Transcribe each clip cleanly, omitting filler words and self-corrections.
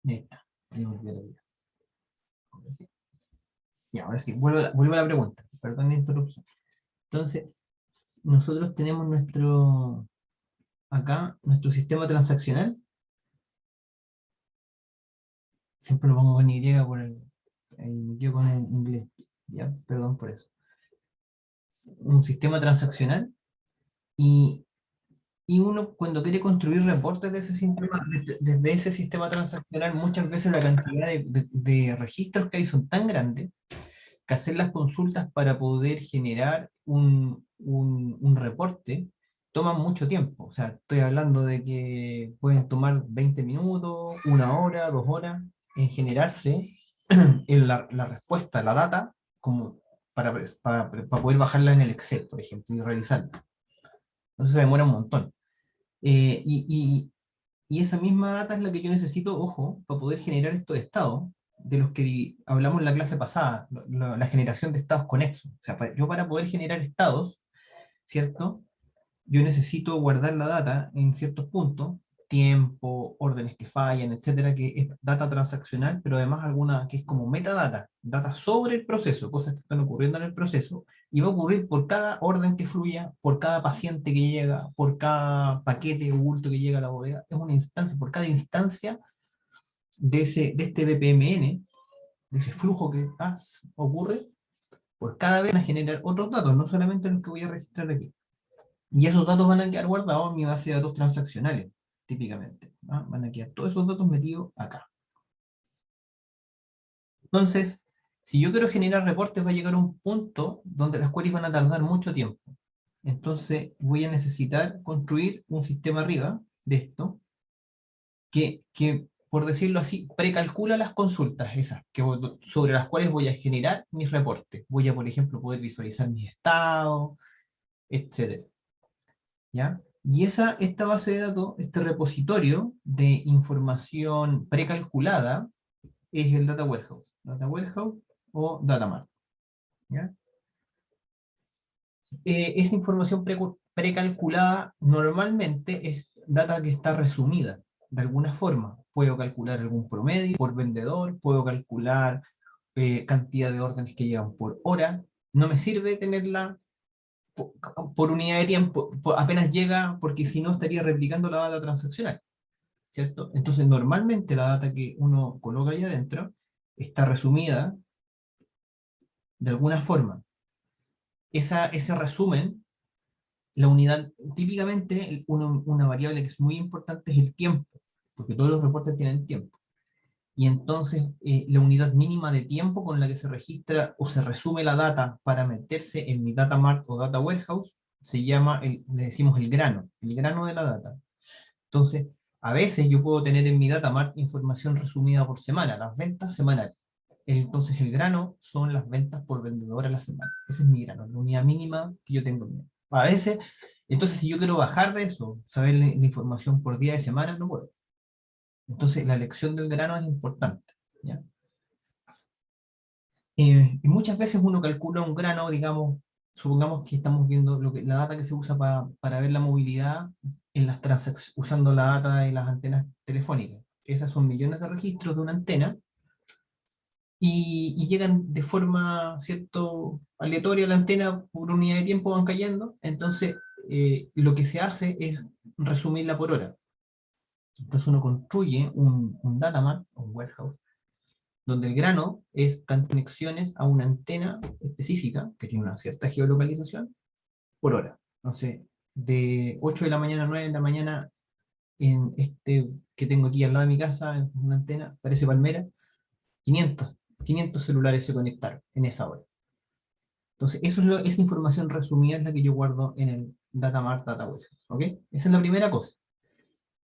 Ahí está. Ahí volvió la vida. Ahora sí. Ya, ahora sí, vuelvo a la pregunta. Perdón la interrupción. Entonces, nosotros tenemos acá, nuestro sistema transaccional. Siempre lo pongo con Y por me quedo con el inglés. Ya, perdón por eso. Un sistema transaccional y, y uno cuando quiere construir reportes de ese sistema, desde ese sistema transaccional, muchas veces la cantidad de registros que hay son tan grandes que hacer las consultas para poder generar un reporte toma mucho tiempo. O sea, estoy hablando de que pueden tomar 20 minutos, 1 hora, 2 horas en generarse en la respuesta, la data, como para poder bajarla en el Excel, por ejemplo, y realizarla. Entonces se demora un montón. Eh, y, y- y esa misma data es la que yo necesito, ojo, para poder generar estos estados de los que hablamos en la clase pasada, la generación de estados conexos. O sea, yo para poder generar estados, ¿cierto? Yo necesito guardar la data en ciertos puntos, tiempo, órdenes que fallan, etcétera, que es data transaccional, pero además alguna que es como metadata, data sobre el proceso, cosas que están ocurriendo en el proceso, y va a ocurrir por cada orden que fluya, por cada paciente que llega, por cada paquete o bulto que llega a la bodega, es una instancia, por cada instancia de este BPMN, de ese flujo que ocurre, por cada vez van a generar otros datos, no solamente los que voy a registrar aquí. Y esos datos van a quedar guardados en mi base de datos transaccionales, típicamente. Van a quedar todos esos datos metidos acá. Entonces, si yo quiero generar reportes, va a llegar a un punto donde las queries van a tardar mucho tiempo. Entonces, voy a necesitar construir un sistema arriba de esto, que por decirlo así, precalcula las consultas esas, sobre las cuales voy a generar mis reportes. Voy a, por ejemplo, poder visualizar mis estados, etc. ¿Ya? Y esta base de datos, este repositorio de información precalculada, es el Data Warehouse. Data Warehouse o Datamart. ¿Ya? Esa información precalculada normalmente es data que está resumida de alguna forma. Puedo calcular algún promedio por vendedor, puedo calcular cantidad de órdenes que llegan por hora. No me sirve tenerla por unidad de tiempo, apenas llega, porque si no estaría replicando la data transaccional, ¿cierto? Entonces, normalmente la data que uno coloca ahí adentro está resumida de alguna forma. Ese resumen, la unidad, típicamente una variable que es muy importante es el tiempo, porque todos los reportes tienen tiempo. Y entonces la unidad mínima de tiempo con la que se registra o se resume la data para meterse en mi data mart o data warehouse se llama, le decimos el grano de la data. Entonces, a veces yo puedo tener en mi data mart información resumida por semana, las ventas semanales. Entonces el grano son las ventas por vendedor a la semana. Ese es mi grano, la unidad mínima que yo tengo. A veces, entonces si yo quiero bajar de eso, saber la información por día de semana, no puedo. Entonces la elección del grano es importante. ¿Ya? Y muchas veces uno calcula un grano, digamos, supongamos que estamos viendo la data que se usa para ver la movilidad en las transacciones, usando la data de las antenas telefónicas. Esas son millones de registros de una antena, y llegan de forma, ¿cierto?, aleatoria a la antena, por unidad de tiempo van cayendo, entonces lo que se hace es resumirla por hora. Entonces uno construye un datamart, un warehouse, donde el grano es conexiones a una antena específica, que tiene una cierta geolocalización, por hora. Entonces, de 8 de la mañana a 9 de la mañana, en este que tengo aquí al lado de mi casa, en una antena, parece palmera, 500 celulares se conectaron en esa hora. Entonces, esa información resumida es la que yo guardo en el Datamart Data Warehouse. ¿Ok? Esa es la primera cosa.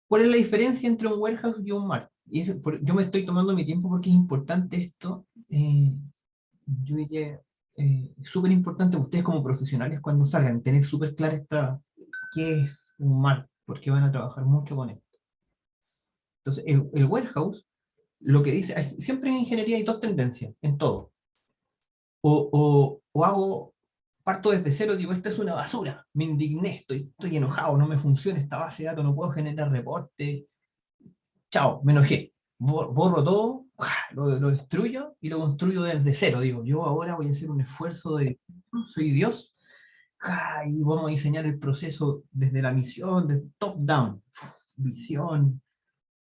¿Cuál es la diferencia entre un warehouse y un mart? Yo me estoy tomando mi tiempo porque es importante esto. Yo diría, es súper importante ustedes como profesionales cuando salgan, tener súper clara qué es un mart, porque van a trabajar mucho con esto. Entonces, el warehouse, lo que dice, siempre en ingeniería hay dos tendencias, en todo. Parto desde cero, digo, esta es una basura, me indigné, estoy enojado, no me funciona esta base de datos, no puedo generar reporte, chao, me enojé. borro todo, lo destruyo y lo construyo desde cero. Digo, yo ahora voy a hacer un esfuerzo de, soy Dios, y vamos a diseñar el proceso desde la misión, de top down, visión,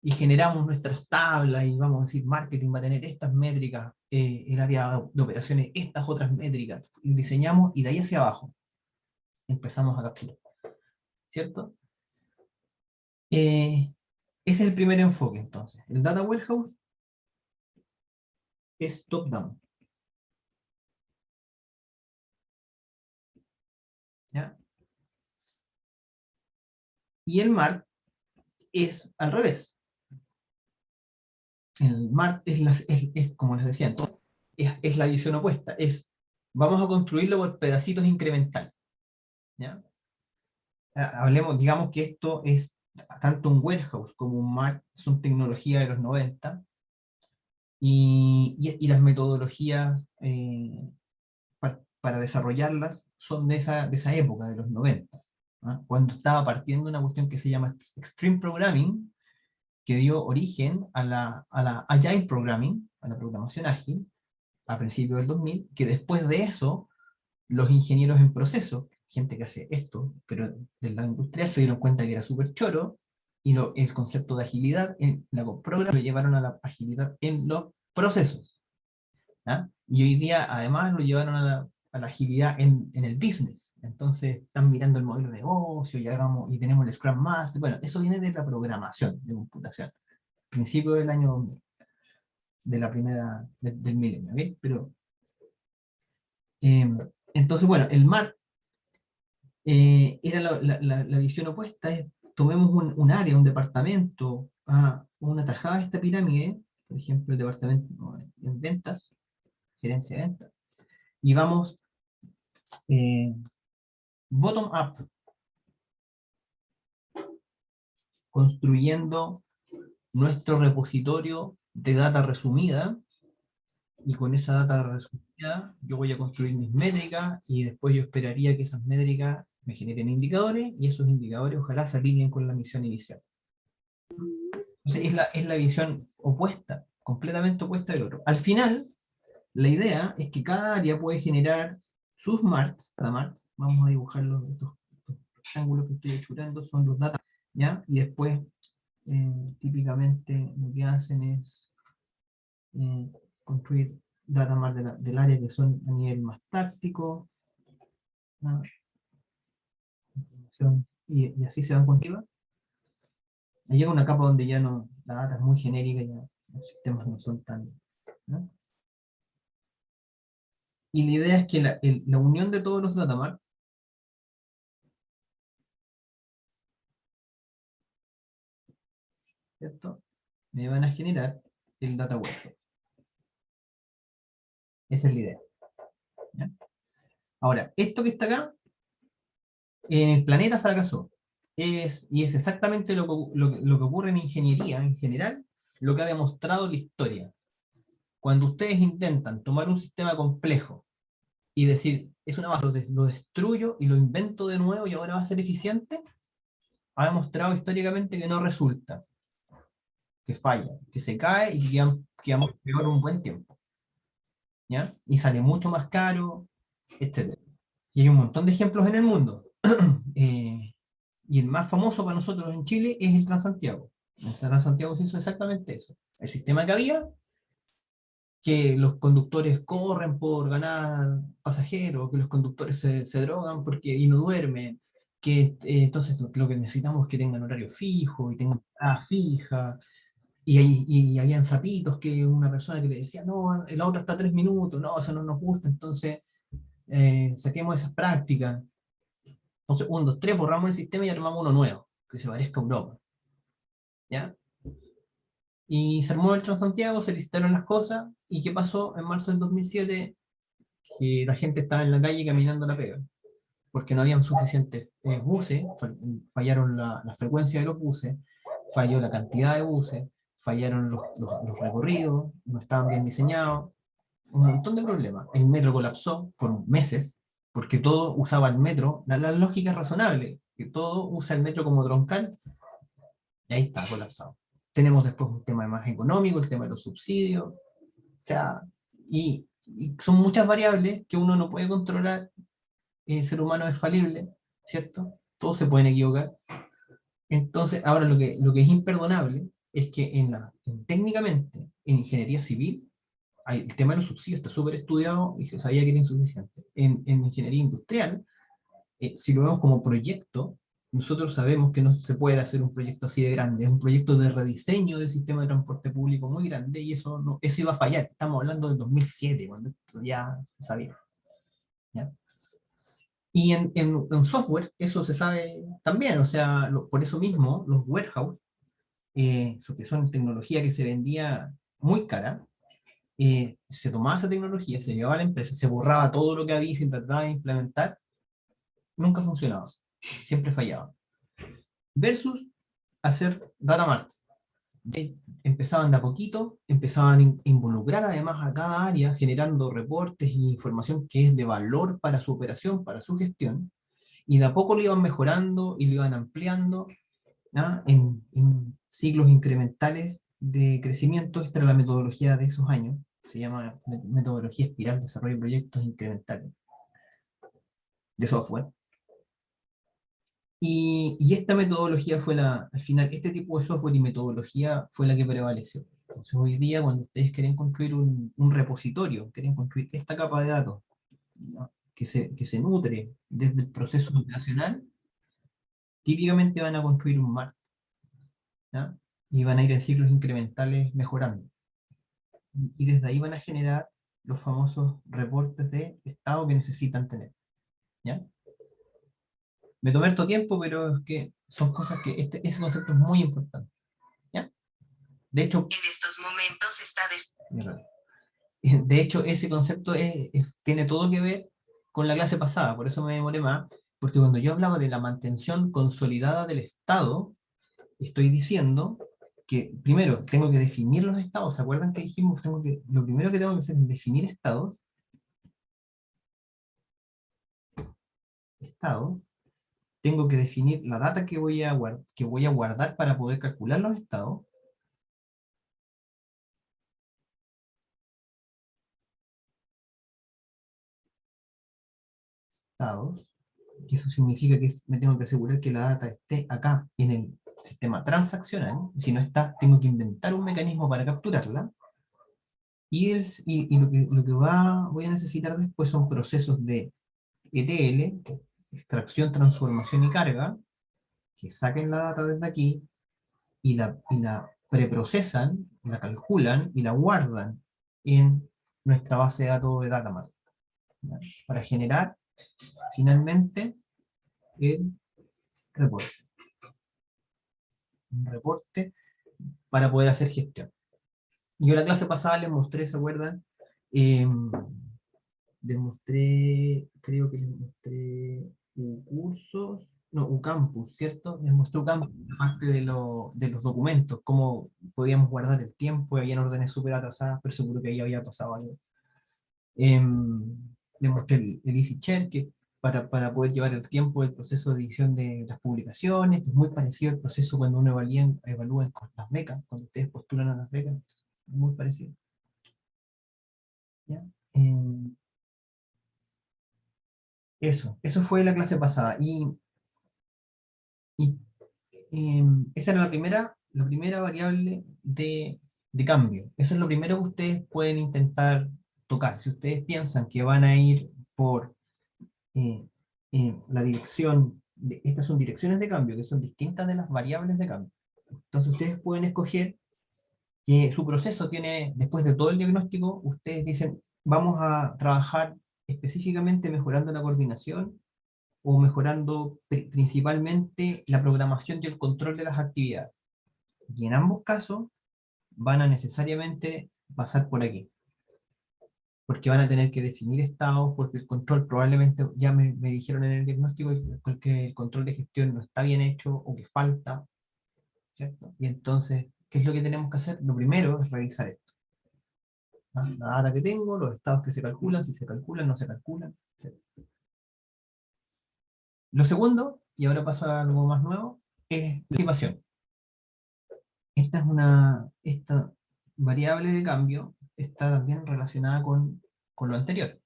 y generamos nuestras tablas y vamos a decir, marketing va a tener estas métricas, el área de operaciones estas otras métricas, y diseñamos y de ahí hacia abajo empezamos a capturar, ¿cierto? Ese es el primer enfoque entonces. El Data Warehouse es top down, ¿ya? Y el MART es al revés. El MART es como les decía, entonces, es la visión opuesta, vamos a construirlo por pedacitos incrementales, ¿ya? Hablemos, digamos que esto es tanto un warehouse como un MART, son tecnologías de los 90, y las metodologías para desarrollarlas son de esa época, de los 90, ¿no? Cuando estaba partiendo una cuestión que se llama Extreme Programming, que dio origen a la Agile Programming, a la programación ágil, a principios del 2000, que después de eso, los ingenieros en proceso, gente que hace esto, pero del lado industrial, se dieron cuenta que era súper choro, y el concepto de agilidad en la programa lo llevaron a la agilidad en los procesos, ¿ya? Y hoy día además lo llevaron a la agilidad en el business. Entonces están mirando el modelo de negocio y tenemos el Scrum Master. Bueno, eso viene de la programación de computación, principio del año 2000, de la primera, del milenio, ¿ok? Pero, eh, entonces, bueno, el MAR era la visión opuesta, es tomemos un área, un departamento, una tajada de esta pirámide, por ejemplo, el departamento en ventas, gerencia de ventas, y vamos eh, bottom up, construyendo nuestro repositorio de data resumida, y con esa data resumida yo voy a construir mis métricas, y después yo esperaría que esas métricas me generen indicadores, y esos indicadores ojalá se alineen con la misión inicial. Entonces es la visión opuesta, completamente opuesta del otro. Al final, la idea es que cada área puede generar sus marts, cada mart, vamos a dibujarlos, estos rectángulos que estoy hechurando son los data, ¿ya? Y después, típicamente, lo que hacen es construir data mart del área que son a nivel más táctico, ¿no? Y así se van construyendo. Llega una capa donde ya no, la data es muy genérica, y ya los sistemas no son tan, ¿no? Y la idea es que la unión de todos los datamart, ¿cierto? Me van a generar el data warehouse. Esa es la idea, ¿ya? Ahora, esto que está acá, en el planeta fracasó. Y es exactamente lo que ocurre en ingeniería en general, lo que ha demostrado la historia. Cuando ustedes intentan tomar un sistema complejo y decir, es una base, lo destruyo y lo invento de nuevo y ahora va a ser eficiente, ha demostrado históricamente que no resulta, que falla, que se cae y que quedamos peor un buen tiempo, ¿ya? Y sale mucho más caro, etc. Y hay un montón de ejemplos en el mundo. Y el más famoso para nosotros en Chile es el Transantiago. El Transantiago se hizo exactamente eso. El sistema que había, que los conductores corren por ganar pasajeros, que los conductores se drogan y no duermen, que entonces lo que necesitamos es que tengan horario fijo y tengan parada fija, y habían sapitos que una persona que le decía, no, la otra está 3 minutos, no, eso no nos gusta, entonces saquemos esas prácticas. Entonces, 1, 2, 3, borramos el sistema y armamos uno nuevo, que se parezca a Europa, ¿ya? Y se armó el Transantiago, se licitaron las cosas, y ¿qué pasó en marzo del 2007? Que la gente estaba en la calle caminando a la pega, porque no habían suficientes buses, fallaron la frecuencia de los buses, falló la cantidad de buses, fallaron los recorridos, no estaban bien diseñados, un montón de problemas. El metro colapsó por meses, porque todo usaba el metro, la lógica es razonable, que todo usa el metro como troncal, y ahí está colapsado. tenemos después un tema más económico, el tema de los subsidios, o sea, y son muchas variables que uno no puede controlar. El ser humano es falible, ¿cierto? Todos se pueden equivocar. Entonces, ahora lo que es imperdonable es que técnicamente, en ingeniería civil, el tema de los subsidios está súper estudiado y se sabía que era insuficiente. En ingeniería industrial, si lo vemos como proyecto, nosotros sabemos que no se puede hacer un proyecto así de grande, es un proyecto de rediseño del sistema de transporte público muy grande y eso, no, eso iba a fallar. Estamos hablando del 2007, cuando esto ya se sabía. ¿Ya? Y en software eso se sabe también, o sea, por eso mismo los warehouse, que son tecnología que se vendía muy cara, se tomaba esa tecnología, se llevaba a la empresa, se borraba todo lo que había y se trataba de implementar, nunca funcionaba, siempre fallaba. Versus hacer data marts. Empezaban de a poquito, empezaban a involucrar además a cada área, generando reportes e información que es de valor para su operación, para su gestión, y de a poco lo iban mejorando y lo iban ampliando, ¿ah? En ciclos incrementales de crecimiento. Esta era la metodología de esos años, se llama metodología espiral, desarrollo de proyectos incrementales de software. Y esta metodología fue al final, este tipo de software y metodología fue la que prevaleció. Entonces hoy día cuando ustedes quieren construir un repositorio, quieren construir esta capa de datos, ¿no? que se nutre desde el proceso operacional, típicamente van a construir un MART, ¿ya? Y van a ir en ciclos incrementales mejorando. Y desde ahí van a generar los famosos reportes de estado que necesitan tener. ¿Ya? Me tomé harto tiempo, pero es que son cosas que ese concepto es muy importante. ¿Ya? De hecho, en estos momentos de hecho, ese concepto tiene todo que ver con la clase pasada, por eso me demoré más, porque cuando yo hablaba de la mantención consolidada del Estado, estoy diciendo que primero tengo que definir los estados. ¿Se acuerdan que dijimos lo primero que tengo que hacer es definir estados? Tengo que definir la data que voy a guardar para poder calcular los estados, que eso significa que me tengo que asegurar que la data esté acá en el sistema transaccional. Si no está, tengo que inventar un mecanismo para capturarla. Y lo que voy a necesitar después son procesos de ETL, extracción, transformación y carga, que saquen la data desde aquí y la preprocesan, la calculan y la guardan en nuestra base de datos de Datamart, ¿ya? Para generar finalmente el reporte. Un reporte para poder hacer gestión. Yo en la clase pasada les mostré, ¿se acuerdan? Creo que les mostré cursos, no, Ucampus, ¿cierto? Les mostré Ucampus, parte de los documentos, cómo podíamos guardar el tiempo, habían órdenes súper atrasadas, pero seguro que ahí había pasado algo. Les mostré el Easy Share, que para poder llevar el tiempo del proceso de edición de las publicaciones, que es muy parecido al proceso cuando uno evalúa con las becas, cuando ustedes postulan a las becas, es muy parecido. ¿Ya? Eso fue la clase pasada. Y esa era la primera variable de cambio. Eso es lo primero que ustedes pueden intentar tocar. Si ustedes piensan que van a ir por eh, la dirección, estas son direcciones de cambio, que son distintas de las variables de cambio. Entonces ustedes pueden escoger que su proceso tiene, después de todo el diagnóstico, ustedes dicen, vamos a trabajar específicamente mejorando la coordinación o mejorando principalmente la programación y el control de las actividades. Y en ambos casos van a necesariamente pasar por aquí, porque van a tener que definir estados, porque el control probablemente, ya me dijeron en el diagnóstico que el control de gestión no está bien hecho o que falta, ¿cierto? Y entonces, ¿qué es lo que tenemos que hacer? Lo primero es revisar esto, ¿no? La data que tengo, los estados que se calculan, si se calculan, no se calculan, etc. Lo segundo, y ahora paso a algo más nuevo, es la estimación. esta variable de cambio está también relacionada con lo anterior.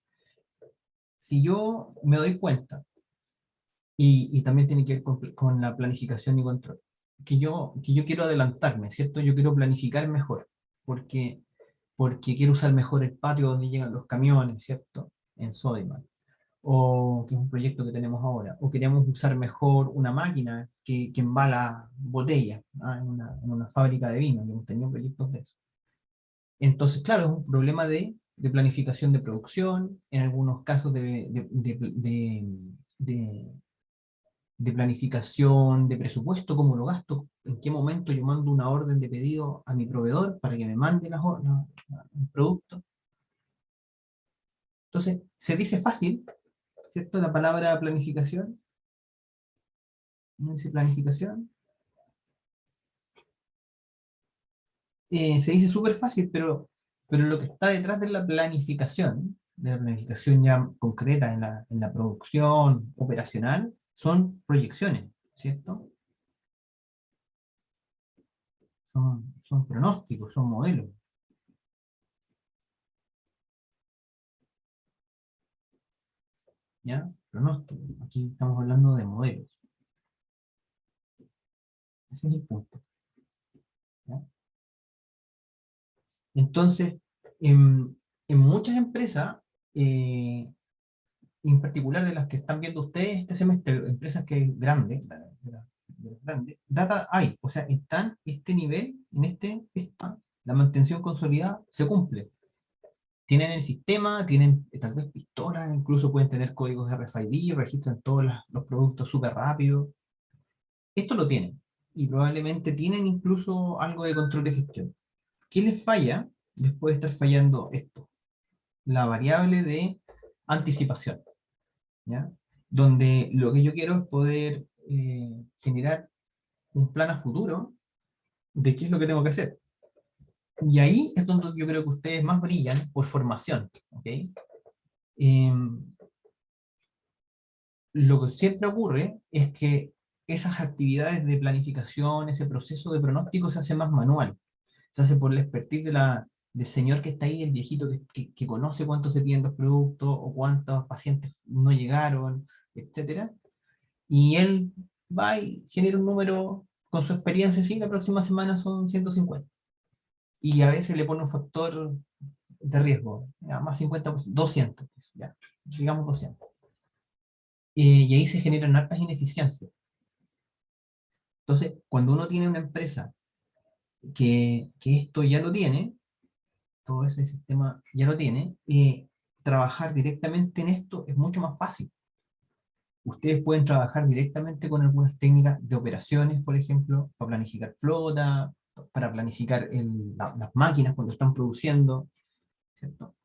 Si yo me doy cuenta, y también tiene que ver con la planificación y control, que yo quiero adelantarme, ¿cierto? Yo quiero planificar mejor, porque, porque quiero usar mejor el patio donde llegan los camiones, ¿cierto? En Sodimac, o que es un proyecto que tenemos ahora, o queremos usar mejor una máquina que embala botellas, ¿ah? En una fábrica de vino, y hemos tenido proyectos de eso. Entonces, claro, es un problema de planificación de producción, en algunos casos de planificación, de presupuesto, cómo lo gasto, en qué momento yo mando una orden de pedido a mi proveedor para que me mande el producto. Entonces, se dice fácil, ¿cierto? La palabra planificación, no dice planificación, se dice súper fácil, pero lo que está detrás de la planificación ya concreta en la producción operacional, son proyecciones, ¿cierto? Son pronósticos, son modelos, ¿ya? Pronósticos. Aquí estamos hablando de modelos. Ese es el punto, ¿ya? Entonces, en muchas empresas, eh, en particular de las que están viendo ustedes este semestre, empresas que es grande, de las grandes, data hay, o sea, están este nivel, la mantención consolidada se cumple. Tienen el sistema, tienen tal vez pistolas, incluso pueden tener códigos RFID, registran todos los productos súper rápido. Esto lo tienen, y probablemente tienen incluso algo de control de gestión. ¿Qué les falla? Les puede estar fallando esto, la variable de anticipación, ¿ya? Donde lo que yo quiero es poder generar un plan a futuro de qué es lo que tengo que hacer. Y ahí es donde yo creo que ustedes más brillan por formación, ¿ok? Eh, lo que siempre ocurre es que esas actividades de planificación, ese proceso de pronóstico se hace más manual, se hace por la expertise del señor que está ahí, el viejito que conoce cuánto se piden los productos o cuántos pacientes no llegaron, etcétera. Y él va y genera un número con su experiencia, sí, la próxima semana son 150. Y a veces le pone un factor de riesgo, ya, más 50%, 200, pues, ya, digamos 200. Y ahí se generan hartas ineficiencias. Entonces, cuando uno tiene una empresa que esto ya lo tiene, todo ese sistema ya lo tiene, trabajar directamente en esto es mucho más fácil. Ustedes pueden trabajar directamente con algunas técnicas de operaciones, por ejemplo, para planificar flota, para planificar las máquinas cuando están produciendo, ¿cierto?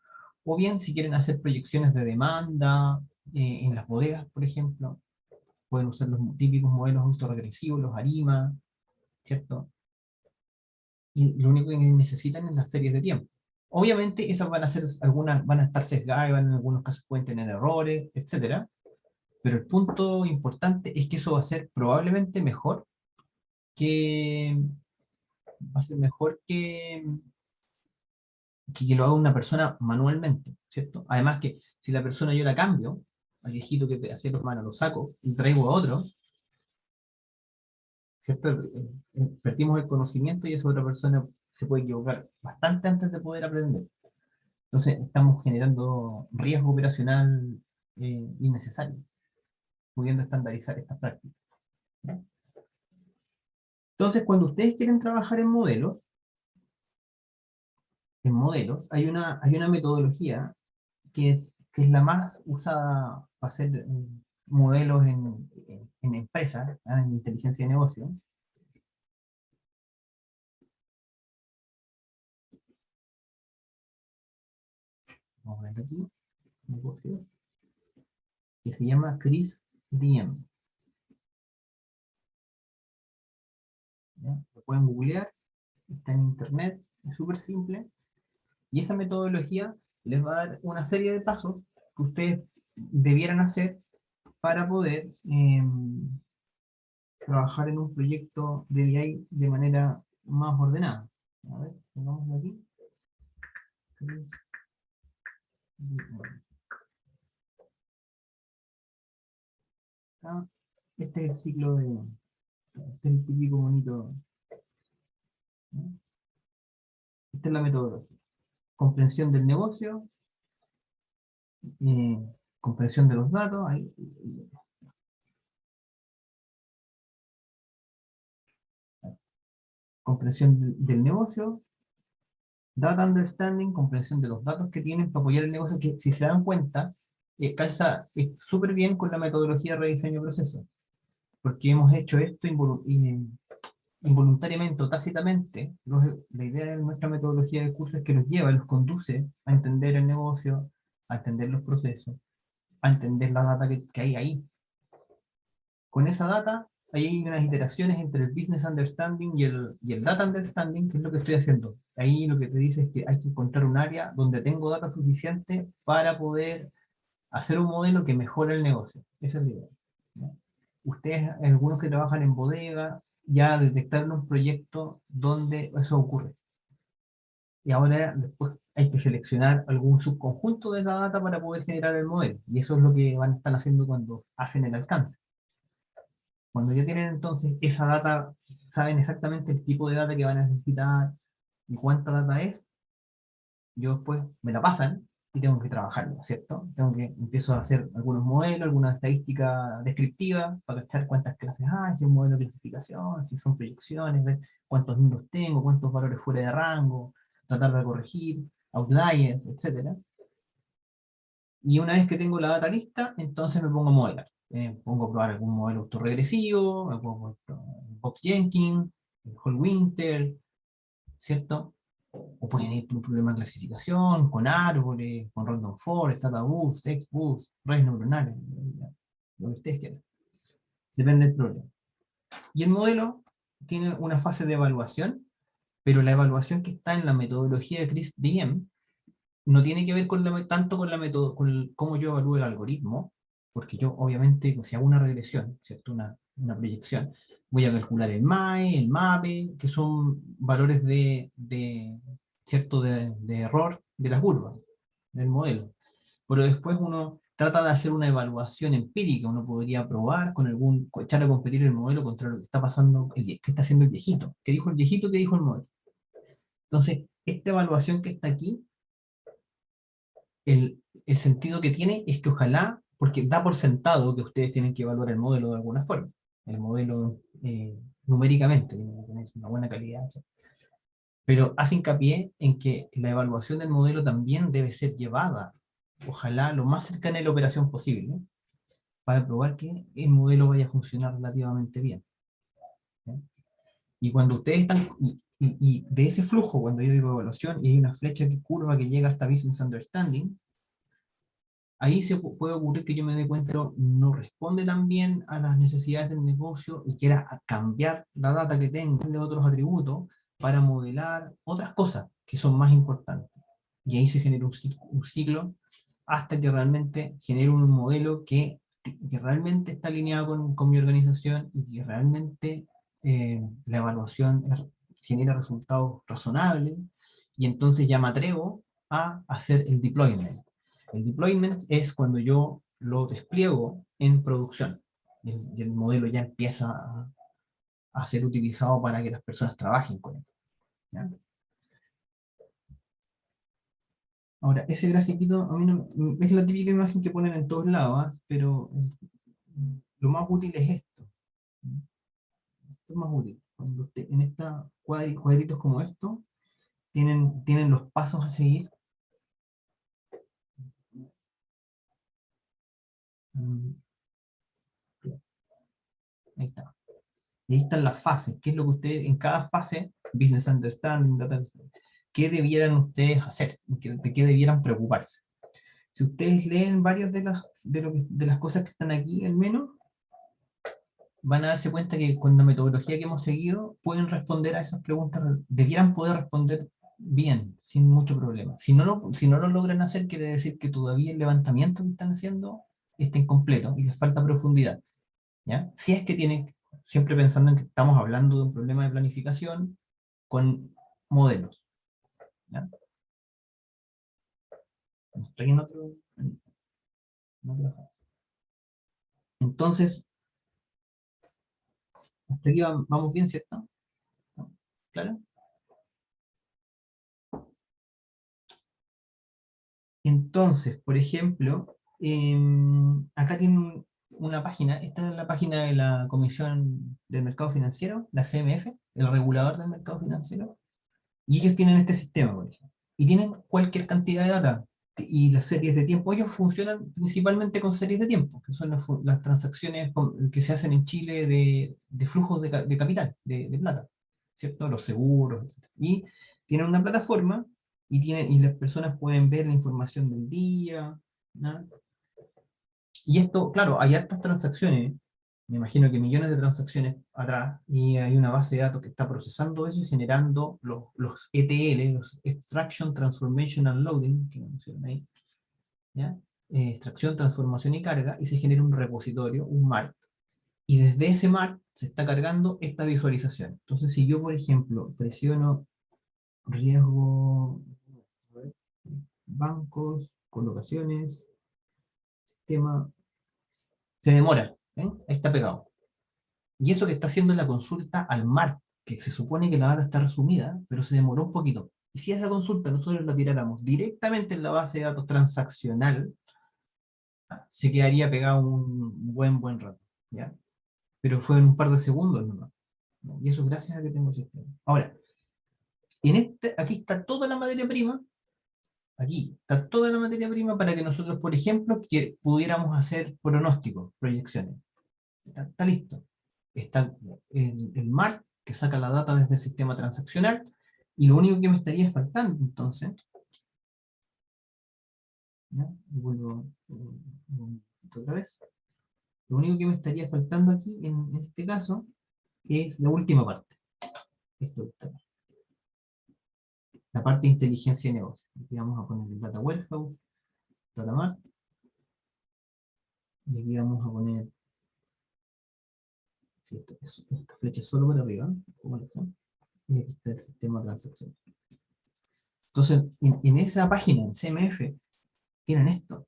O bien si quieren hacer proyecciones de demanda en las bodegas, por ejemplo, pueden usar los típicos modelos autorregresivos, los ARIMA, ¿cierto? Y lo único que necesitan es las series de tiempo. Obviamente esas van a ser, algunas van a estar sesgadas, en algunos casos pueden tener errores, etcétera, pero el punto importante es que eso va a ser probablemente mejor que, va a ser mejor que lo haga una persona manualmente, ¿cierto? Además que si la persona yo la cambio, al viejito que hacía los manos lo saco y traigo a otro, ¿cierto? Perdimos el conocimiento y esa otra persona se puede equivocar bastante antes de poder aprender. Entonces estamos generando riesgo operacional innecesario, pudiendo estandarizar estas prácticas, ¿no? Entonces, cuando ustedes quieren trabajar hay una metodología que es la más usada para hacer modelos en empresas, ¿ah? En inteligencia de negocio. Vamos a ver aquí, negocio, que se llama CRISP-DM, ¿ya? Lo pueden googlear, está en internet, es súper simple, y esa metodología les va a dar una serie de pasos que ustedes debieran hacer para poder trabajar en un proyecto de BI de manera más ordenada. A ver, pongámoslo aquí. Este es el ciclo de... Este es el típico monito, ¿no? Esta es la metodología. Comprensión del negocio, eh, comprensión de los datos, ahí, comprensión del negocio, data understanding, comprensión de los datos que tienen para apoyar el negocio, que si se dan cuenta, calza súper bien con la metodología de rediseño de procesos, porque hemos hecho esto involuntariamente o tácitamente. La idea de nuestra metodología de curso es que los lleva, los conduce a entender el negocio, a entender los procesos, a entender la data que hay ahí. Con esa data, ahí hay unas iteraciones entre el business understanding y el data understanding, que es lo que estoy haciendo. Ahí lo que te dice es que hay que encontrar un área donde tengo data suficiente para poder hacer un modelo que mejore el negocio. Esa es la idea, ¿no? Ustedes, algunos que trabajan en bodega, ya detectaron un proyecto donde eso ocurre. Y ahora después hay que seleccionar algún subconjunto de la data para poder generar el modelo. Y eso es lo que van a estar haciendo cuando hacen el alcance. Cuando ya tienen entonces esa data, saben exactamente el tipo de data que van a necesitar y cuánta data es, yo después me la pasan y tengo que trabajarlo, ¿cierto? Empiezo a hacer algunos modelos, algunas estadísticas descriptivas para cachar cuántas clases hay, si es un modelo de clasificación, si son proyecciones, ver cuántos números tengo, cuántos valores fuera de rango, tratar de corregir, outliers, etcétera. Y una vez que tengo la data lista, entonces me pongo a modelar. Pongo a probar algún modelo autoregresivo, me pongo Box Jenkins, Whole Winter, ¿cierto? O pueden ir por un problema de clasificación, con árboles, con Random Forest, DataBoost, XBoost, redes neuronales, lo que ustedes quieran. Depende del problema. Y el modelo tiene una fase de evaluación, pero la evaluación que está en la metodología de CRISP-DM no tiene que ver tanto con la con cómo yo evalúo el algoritmo, porque yo obviamente, si hago una regresión, ¿cierto? Una proyección, voy a calcular el MAE, el MAPE, que son valores ¿cierto? De error de la curva, del modelo. Pero después uno trata de hacer una evaluación empírica, uno podría probar echar a competir el modelo contra lo que está pasando, qué está haciendo el viejito, qué dijo el viejito, qué dijo el modelo. Entonces, esta evaluación que está aquí, el sentido que tiene es que ojalá, porque da por sentado que ustedes tienen que evaluar el modelo de alguna forma, el modelo numéricamente, tiene que tener una buena calidad, ¿sí? Pero hace hincapié en que la evaluación del modelo también debe ser llevada, ojalá lo más cercana a la operación posible, ¿no? Para probar que el modelo vaya a funcionar relativamente bien, ¿sí? Y cuando ustedes están, y de ese flujo, cuando yo digo evaluación, y hay una flecha que curva que llega hasta Business Understanding, ahí puede ocurrir que yo me dé cuenta que no responde tan bien a las necesidades del negocio y quiera cambiar la data que tengo de otros atributos para modelar otras cosas que son más importantes. Y ahí se genera un ciclo hasta que realmente genere un modelo que realmente está alineado con mi organización y que realmente la evaluación genera resultados razonables, y entonces ya me atrevo a hacer el deployment. El deployment es cuando yo lo despliego en producción y el modelo ya empieza a ser utilizado para que las personas trabajen con él, ¿ya? Ahora, ese grafiquito, a mí no, es la típica imagen que ponen en todos lados, ¿ah? Pero lo más útil es esto. Esto es más útil. Cuando en esta cuadritos como esto, tienen los pasos a seguir. Mm, Ahí está. Y ahí están las fases. ¿Qué es lo que ustedes, en cada fase, business understanding, data understanding, qué debieran ustedes hacer? ¿De qué debieran preocuparse? Si ustedes leen varias de las cosas que están aquí, al menos, van a darse cuenta que con la metodología que hemos seguido, pueden responder a esas preguntas, debieran poder responder bien, sin mucho problema. Si no lo logran hacer, quiere decir que todavía el levantamiento que están haciendo está incompleto y les falta profundidad, ¿ya? Si es que tienen, siempre pensando en que estamos hablando de un problema de planificación, con modelos. ¿Ya? Estoy en otra fase. Entonces, hasta aquí vamos bien, ¿cierto? ¿Claro? Entonces, por ejemplo, acá tienen una página, esta es la página de la Comisión del Mercado Financiero, la CMF, el regulador del mercado financiero, y ellos tienen este sistema, por ejemplo, y tienen cualquier cantidad de data, y las series de tiempo, ellos funcionan principalmente con series de tiempo, que son las transacciones que se hacen en Chile de flujos de capital, de plata, ¿cierto? Los seguros, etc. Y tienen una plataforma y las personas pueden ver la información del día, ¿no? Y esto, claro, hay hartas transacciones, me imagino que millones de transacciones atrás, y hay una base de datos que está procesando eso y generando los ETL, los Extraction, Transformation and Loading, que mencionan ahí, ¿ya? Extracción, transformación y carga, y se genera un repositorio, un MART, y desde ese MART se está cargando esta visualización. Entonces, si yo, por ejemplo, presiono riesgo, a ver, bancos, colocaciones, sistema, se demora, ¿ven? Ahí está pegado. Y eso que está haciendo la consulta al MARC, que se supone que la data está resumida, pero se demoró un poquito. Y si esa consulta nosotros la tiráramos directamente en la base de datos transaccional, se quedaría pegado un buen rato, ¿ya? Pero fue en un par de segundos nomás. ¿Ya? Y eso es gracias a que tengo el sistema. Ahora, aquí está toda la materia prima, aquí está toda la materia prima para que nosotros, por ejemplo, que pudiéramos hacer pronósticos, proyecciones. Está listo. Está el MARC, que saca la data desde el sistema transaccional, y lo único que me estaría faltando, entonces, ¿ya? Y vuelvo otra vez. Lo único que me estaría faltando aquí, en este caso, es la última parte. Esto está acá. La parte de inteligencia de negocio. Aquí vamos a poner el Data Warehouse, Data Mart, y aquí vamos a poner, si esta flecha es solo para arriba, como la son, y aquí está el sistema transaccional. Entonces, en esa página, en CMF, tienen esto.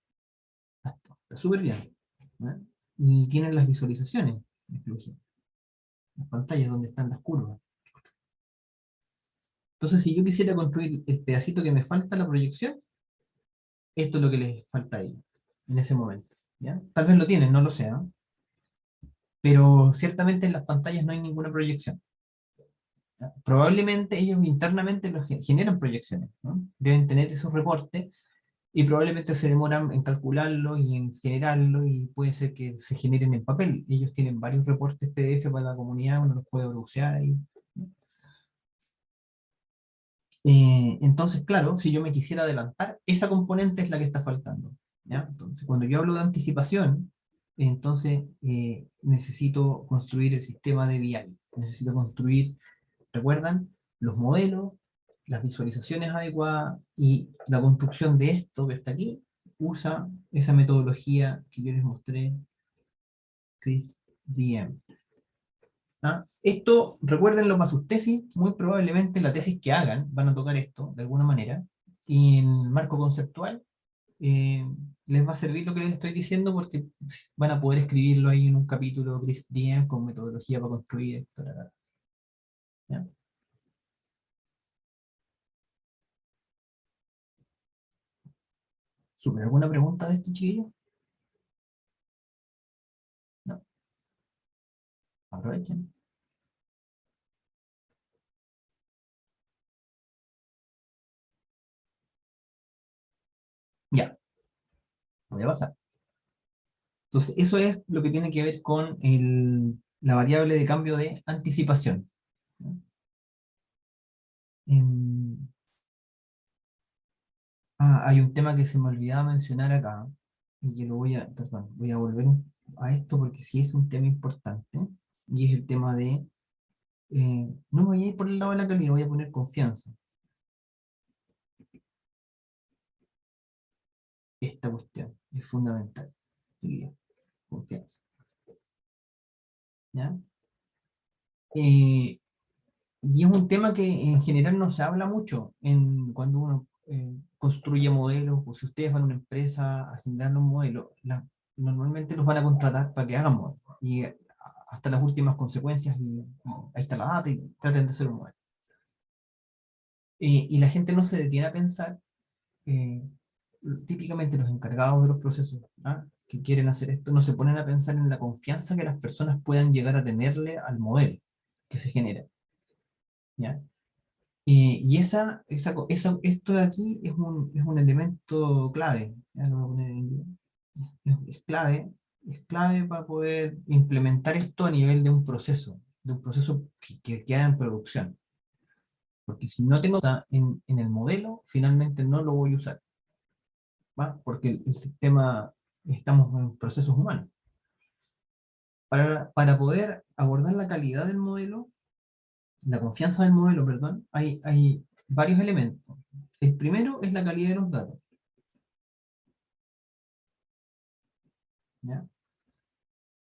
Está súper bien. ¿Eh? Y tienen las visualizaciones, incluso. Las pantallas donde están las curvas. Entonces, si yo quisiera construir el pedacito que me falta, la proyección, esto es lo que les falta a ellos, en ese momento. ¿Ya? Tal vez lo tienen, no lo sé, ¿eh? Pero ciertamente en las pantallas no hay ninguna proyección. ¿Ya? Probablemente ellos internamente generan proyecciones, ¿no? Deben tener esos reportes y probablemente se demoran en calcularlo y en generarlo, y puede ser que se generen en papel. Ellos tienen varios reportes PDF para la comunidad, uno los puede browsear ahí. Entonces, claro, si yo me quisiera adelantar, esa componente es la que está faltando, ¿ya? Entonces, cuando yo hablo de anticipación, entonces necesito construir el sistema de BI, necesito construir, ¿recuerdan? Los modelos, las visualizaciones adecuadas, y la construcción de esto que está aquí usa esa metodología que yo les mostré, CrisDM. ¿Ah? Esto, recuérdenlo para sus tesis, muy probablemente la tesis que hagan van a tocar esto de alguna manera, y en marco conceptual eh, les va a servir lo que les estoy diciendo, porque van a poder escribirlo ahí en un capítulo CrisDM con metodología para construir esto. ¿Ya? Super, ¿alguna pregunta de esto, chiquillos? No, aprovechen. Ya, voy a pasar. Entonces, eso es lo que tiene que ver con la variable de cambio de anticipación. ¿Ya? Em, hay un tema que se me olvidaba mencionar acá, y que perdón, voy a volver a esto porque sí es un tema importante, y es el tema de, no voy a ir por el lado de la calidad, voy a poner confianza. Esta cuestión es fundamental, diría, confianza. ¿Ya? Y es un tema que en general no se habla mucho cuando uno construye modelos, o si ustedes van a una empresa a generar los modelos, normalmente los van a contratar para que hagan modelos. Y hasta las últimas consecuencias, y ahí está la data, y traten de hacer un modelo. Y la gente no se detiene a pensar, eh, típicamente los encargados de los procesos, ¿ah?, que quieren hacer esto, no se ponen a pensar en la confianza que las personas puedan llegar a tenerle al modelo que se genera, ¿ya? Y esto de aquí es un elemento clave, ¿ya? Lo voy a poner en inglés. Es clave para poder implementar esto a nivel de un proceso que queda en producción. Porque si no tengo data en el modelo, finalmente no lo voy a usar, ¿va? Porque el sistema, estamos en procesos humanos. Para poder abordar la calidad del modelo, la confianza del modelo, perdón, hay varios elementos. El primero es la calidad de los datos, ¿ya?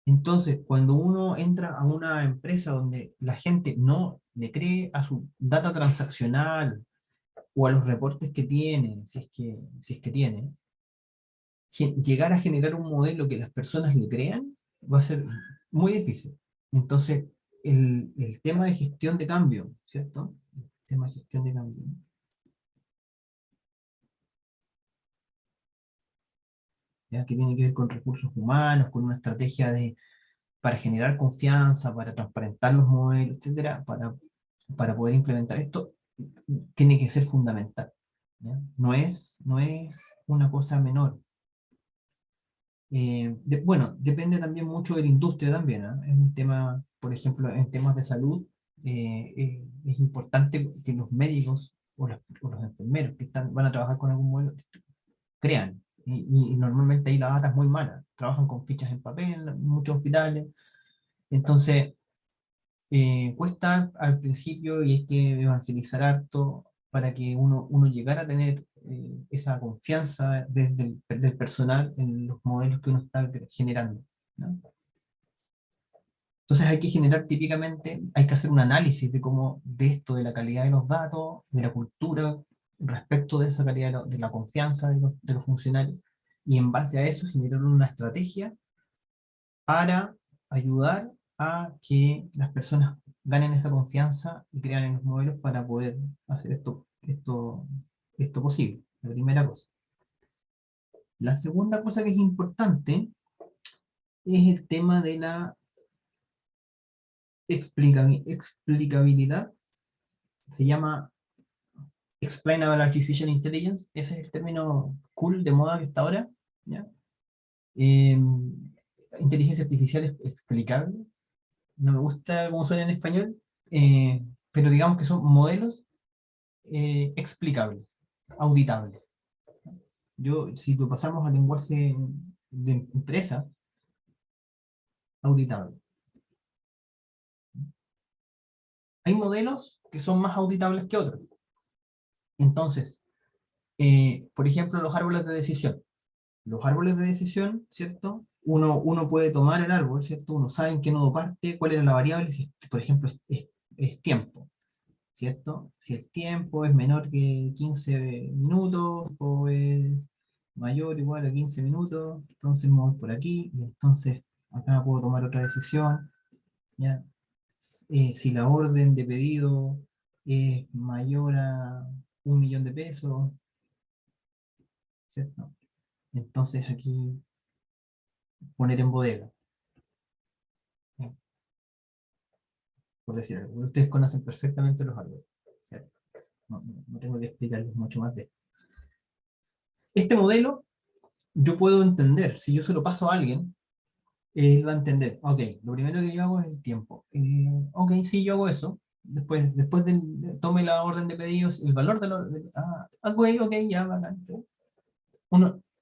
Entonces, cuando uno entra a una empresa donde la gente no le cree a su data transaccional o a los reportes que tiene, si es que tiene, llegar a generar un modelo que las personas le crean va a ser muy difícil. Entonces, el tema de gestión de cambio, ¿cierto? El tema de gestión de cambio, ¿ya? Que tiene que ver con recursos humanos, con una estrategia para generar confianza, para transparentar los modelos, etcétera, para poder implementar esto, tiene que ser fundamental, ¿ya? No es una cosa menor. Bueno, depende también mucho de la industria también, ¿ah? Es un tema, por ejemplo, en temas de salud, es importante que los médicos o los enfermeros que van a trabajar con algún modelo crean. Y normalmente ahí la data es muy mala. Trabajan con fichas en papel en muchos hospitales. Entonces, cuesta al principio y hay que evangelizar harto para que uno llegara a tener esa confianza desde del personal en los modelos que uno está generando, ¿no? Entonces hay que generar típicamente, hay que hacer un análisis de esto, de la calidad de los datos, de la cultura, respecto de esa calidad de la confianza de los funcionarios, y en base a eso generar una estrategia para ayudar a que las personas ganen esa confianza y crean en los modelos para poder hacer esto posible. La primera cosa. La segunda cosa que es importante es el tema de la explicabilidad. Se llama Explainable Artificial Intelligence. Ese es el término cool de moda que está ahora, ¿ya? Eh, Inteligencia artificial explicable. No me gusta cómo suena en español, pero digamos que son modelos explicables, auditables. Si lo pasamos al lenguaje de empresa, auditable. Hay modelos que son más auditables que otros. Entonces, por ejemplo, los árboles de decisión. Los árboles de decisión, ¿cierto? Uno puede tomar el árbol, ¿cierto? Uno sabe en qué nodo parte, cuál era la variable, si, por ejemplo, es tiempo, ¿cierto? Si el tiempo es menor que 15 minutos o es mayor o igual a 15 minutos, entonces me voy por aquí y entonces acá puedo tomar otra decisión, ¿ya? Si la orden de pedido es mayor a 1 millón de pesos, ¿cierto? Entonces aquí poner en bodega, ¿ya? Por decir algo. Ustedes conocen perfectamente los árboles, ¿cierto? No tengo que explicarles mucho más de esto. Este modelo yo puedo entender, si yo se lo paso a alguien, él va a entender, ok, lo primero que yo hago es el tiempo. Ok, sí, yo hago eso. Después tome la orden de pedidos, el valor ok, ya, bacán.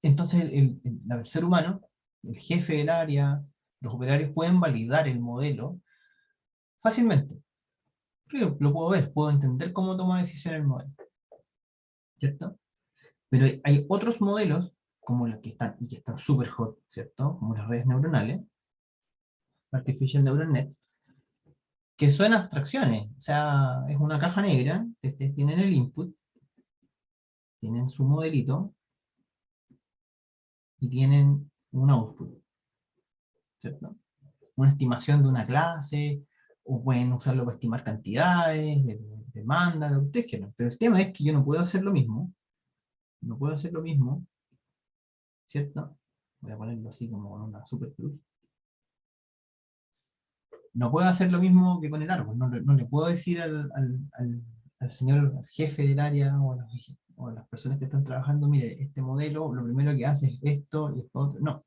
Entonces el ser humano, el jefe del área, los operarios pueden validar el modelo fácilmente. Yo lo puedo ver, puedo entender cómo toma decisiones el modelo, ¿cierto? Pero hay otros modelos, como los que están, y que están súper hot, ¿cierto? Como las redes neuronales, Artificial Neural Net, que son abstracciones, o sea, es una caja negra, tienen el input, tienen su modelito y tienen un output, ¿cierto? Una estimación de una clase, o pueden usarlo para estimar cantidades, demanda, lo que ustedes quieran. Pero el tema es que yo no puedo hacer lo mismo, no puedo hacer lo mismo, ¿cierto? Voy a ponerlo así como con una supercruz. No puedo hacer lo mismo que con el árbol, no le puedo decir al señor al jefe del área o a las personas que están trabajando, mire, este modelo lo primero que hace es esto y esto otro. No,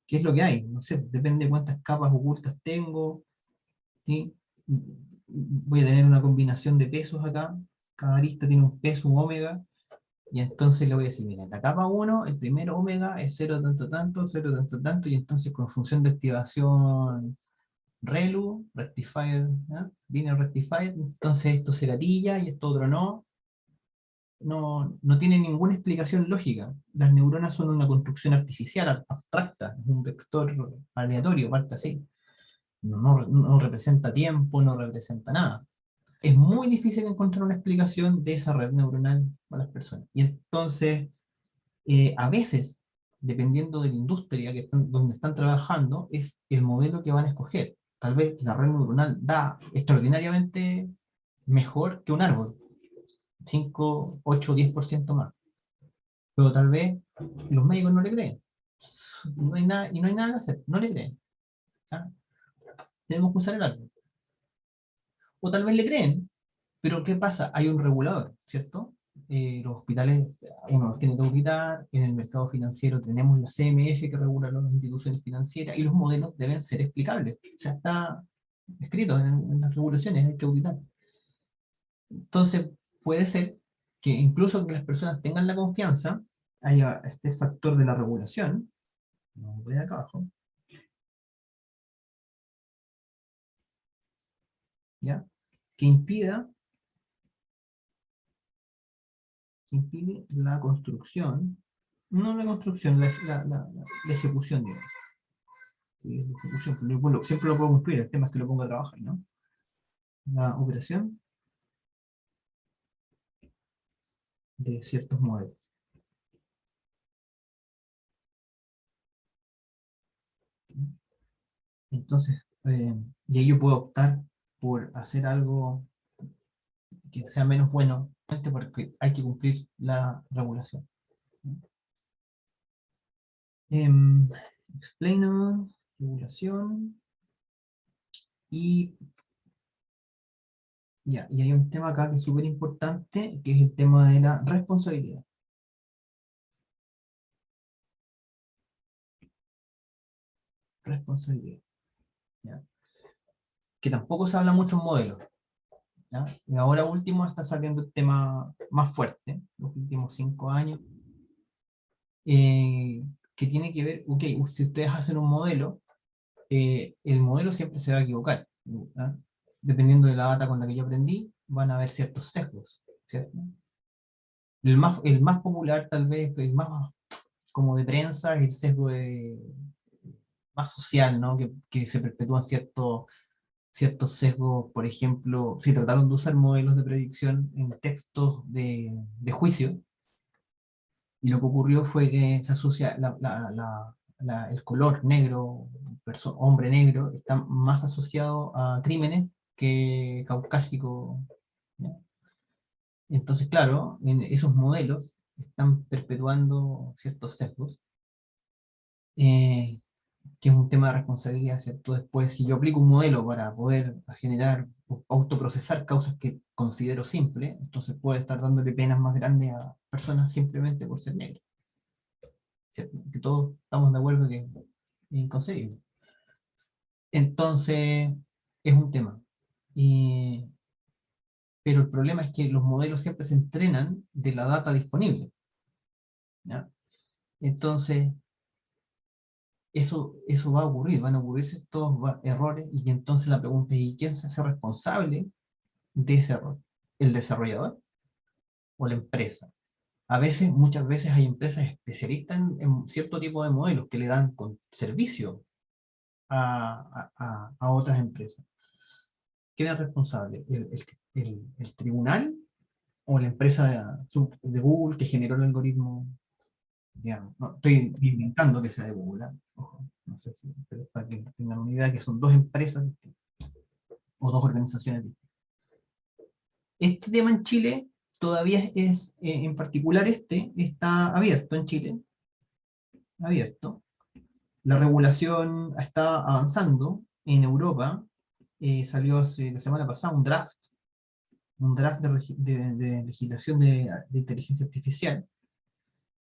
¿qué es lo que hay? No sé, depende de cuántas capas ocultas tengo, ¿sí? Voy a tener una combinación de pesos acá, cada arista tiene un peso, un omega, y entonces le voy a decir, mira, la capa uno el primer omega es cero tanto tanto, cero tanto tanto, y entonces con función de activación ReLU, Rectifier, ¿ya? Linear Rectifier, entonces esto se gatilla y esto otro no. No tiene ninguna explicación lógica. Las neuronas son una construcción artificial, abstracta, es un vector aleatorio, parte así. No representa tiempo, no representa nada. Es muy difícil encontrar una explicación de esa red neuronal a las personas. Y entonces, a veces, dependiendo de la industria donde están trabajando, es el modelo que van a escoger. Tal vez la red neuronal da extraordinariamente mejor que un árbol, 5 8 10% más. Pero tal vez los médicos no le creen. No hay nada, y no hay nada que hacer, no le creen. ¿Ya? Tenemos que usar el árbol. O tal vez le creen, pero ¿qué pasa? Hay un regulador, ¿cierto? Los hospitales, uno los tiene que auditar, en el mercado financiero tenemos la CMF que regula las instituciones financieras y los modelos deben ser explicables. O sea, está escrito en las regulaciones, hay que auditar. Entonces, puede ser que incluso que las personas tengan la confianza, haya este factor de la regulación, no voy acá abajo, ¿ya? Que impida, que impide la construcción, no la construcción, la ejecución, digamos. Sí, es la ejecución, pero siempre lo puedo construir, el tema es que lo pongo a trabajar, ¿no? La operación de ciertos modelos. Entonces, y ahí yo puedo optar por hacer algo que sea menos bueno, porque hay que cumplir la regulación. Explainer, regulación, y ya, y hay un tema acá que es súper importante, que es el tema de la responsabilidad. Responsabilidad, ¿ya? Que tampoco se habla mucho en modelos, ¿ya? Y ahora último está saliendo el tema más fuerte, los últimos 5 años, eh, que tiene que ver, ok, si ustedes hacen un modelo, el modelo siempre se va a equivocar, ¿ya? Dependiendo de la data con la que yo aprendí, van a haber ciertos sesgos, ¿cierto? El más popular, tal vez, el más como de prensa, es el sesgo más social, ¿no? Que se perpetúan ciertos sesgos, por ejemplo, si trataron de usar modelos de predicción en textos de juicio, y lo que ocurrió fue que se asocia el color negro, hombre negro, está más asociado a crímenes que caucásico, ¿ya? Entonces, claro, en esos modelos están perpetuando ciertos sesgos, eh, que es un tema de responsabilidad, ¿cierto? Después, si yo aplico un modelo para poder generar, autoprocesar causas que considero simples, entonces puedo estar dándole penas más grandes a personas simplemente por ser negros, ¿cierto? Que todos estamos de acuerdo que es inconcebible. Entonces, es un tema. Y- pero el problema es que los modelos siempre se entrenan de la data disponible, ¿ya? Entonces, eso va a ocurrir, van a ocurrirse estos errores, y entonces la pregunta es, ¿y quién se hace responsable de ese error? ¿El desarrollador o la empresa? A veces, muchas veces hay empresas especialistas en cierto tipo de modelos que le dan con servicio a otras empresas. ¿quién es responsable? ¿El tribunal o la empresa de Google que generó el algoritmo? Digamos, no, estoy inventando que sea de Google, ¿ah? Ojo, no sé si, pero para que tengan una idea que son dos empresas distintas, o dos organizaciones distintas. Este tema en Chile todavía en particular está abierto en Chile, abierto. La regulación está avanzando en Europa. Salió la semana pasada un draft de legislación de inteligencia artificial,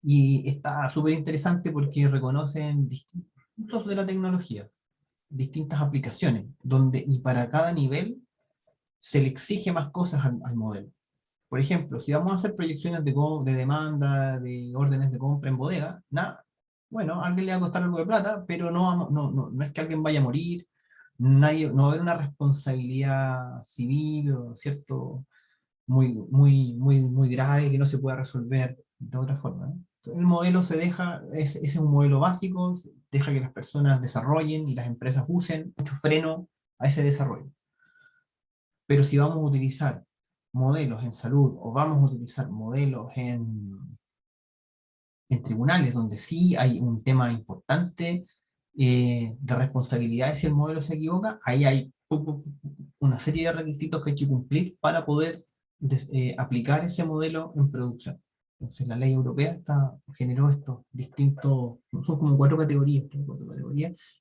y está súper interesante porque reconocen distintos de la tecnología, distintas aplicaciones, y para cada nivel se le exige más cosas al modelo. Por ejemplo, si vamos a hacer proyecciones de demanda, de órdenes de compra en bodega, nada, bueno, a alguien le va a costar algo de plata, pero no es que alguien vaya a morir, no va a haber una responsabilidad civil, o, ¿cierto? Muy grave que no se pueda resolver de otra forma, ¿no? El modelo ese es un modelo básico, deja que las personas desarrollen y las empresas usen mucho freno a ese desarrollo. Pero si vamos a utilizar modelos en salud o vamos a utilizar modelos en tribunales, donde sí hay un tema importante de responsabilidad si el modelo se equivoca, ahí hay una serie de requisitos que hay que cumplir para poder aplicar ese modelo en producción. Entonces la ley europea generó estos distintos, son como cuatro categorías